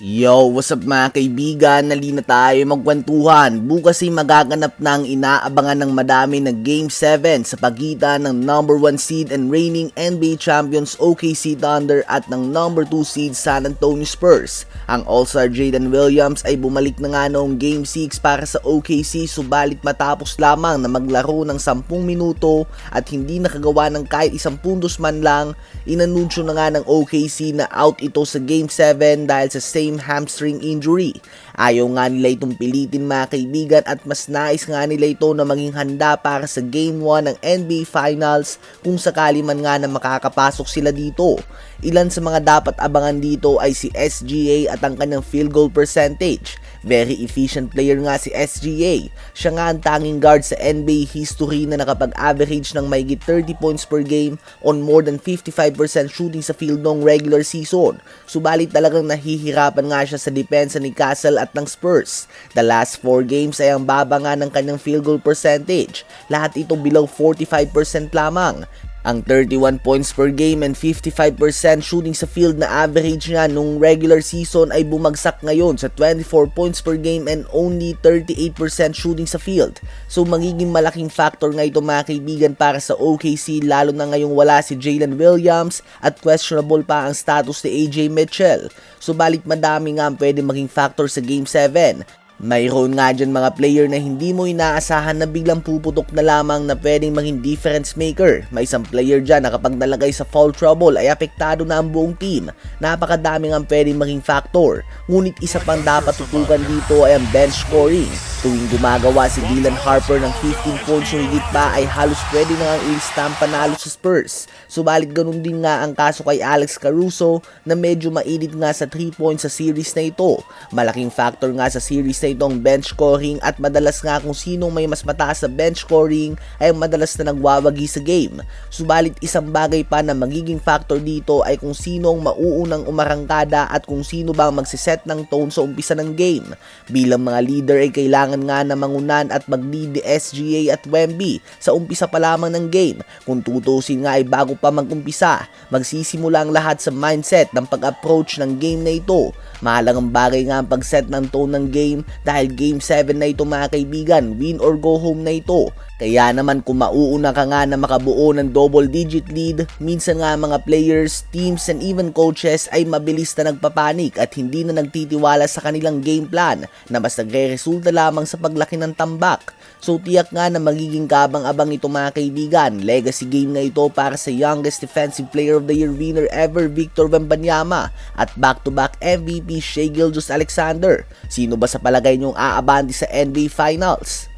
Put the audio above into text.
Yo, what's up mga kaibigan? Nalina tayo magkwentuhan. Bukas ay magaganap na ang inaabangan ng madami na Game 7 sa pagitan ng number 1 seed and reigning NBA champions OKC Thunder at ng number 2 seed San Antonio Spurs. Ang All-Star Jaylen Williams ay bumalik na nga noong Game 6 para sa OKC, subalit matapos lamang na maglaro ng 10 minuto at hindi nakagawa ng kahit isang puntos man lang, inanunsyo na nga ng OKC na out ito sa Game 7 dahil sa same hamstring injury. Ayaw nga nila itong pilitin mga kaibigan at mas nais nga nila ito na maging handa para sa Game 1 ng NBA Finals kung sakali man nga na makakapasok sila dito. Ilan sa mga dapat abangan dito ay si SGA at ang kanyang field goal percentage. Very efficient player nga si SGA. Siya nga ang tanging guard sa NBA history na nakapag-average ng mahigit 30 points per game on more than 55% shooting sa field noong regular season. Subalit talagang nahihirapan nga siya sa depensa ni Castle at ng Spurs. The last 4 games ay ang baba nga ng kanyang field goal percentage. Lahat ito below 45% lamang. Ang 31 points per game and 55% shooting sa field na average niya nung regular season ay bumagsak ngayon sa 24 points per game and only 38% shooting sa field. So magiging malaking factor nga ito mga kaibigan para sa OKC, lalo na ngayong wala si Jaylen Williams at questionable pa ang status ni AJ Mitchell. Subalit madami nga ang pwede maging factor sa Game 7. Mayroon nga dyan mga player na hindi mo inaasahan na biglang puputok na lamang na pwedeng maging difference maker. May isang player dyan na kapag nalagay sa foul trouble ay apektado na ang buong team. Napakadami nga pwedeng maging factor. Ngunit isa pang dapat tutukan dito ay ang bench scoring. Tuwing gumagawa si Dylan Harper ng 15 points o higit pa ay halos pwede na ang ilistam panalo sa Spurs. Subalit ganun din nga ang kaso kay Alex Caruso na medyo mainit nga sa 3 points sa series na ito. Malaking factor nga sa series na itong bench scoring at madalas nga kung sinong may mas mataas na bench scoring ay madalas na nagwawagi sa game. Subalit isang bagay pa na magiging factor dito ay kung sino ang mauunang umarangkada at kung sino bang magsiset ng tone sa umpisa ng game. Bilang mga leader ay kailangan nga na mangunan at mag-lead ni SGA at Wemby sa umpisa pa lamang ng game. Kung tutusin nga ay bago pa mag-umpisa, magsisimula ang lahat sa mindset ng pag-approach ng game na ito. Mahalagang bagay nga ang pag-set ng tone ng game dahil Game 7 na ito mga kaibigan, win or go home na ito. Kaya naman kung mauuna ka nga na makabuo ng double digit lead, minsan nga mga players, teams and even coaches ay mabilis na nagpapanik at hindi na nagtitiwala sa kanilang game plan na mas nagre-resulta lamang sa paglaki ng tambak. So tiyak nga na magiging kabang-abang ito mga kaibigan. Legacy game na ito para sa youngest defensive player of the year winner ever Victor Wembanyama at back-to-back MVP Shai Gilgeous-Alexander. Sino ba sa palagay niyong aabante sa NBA Finals?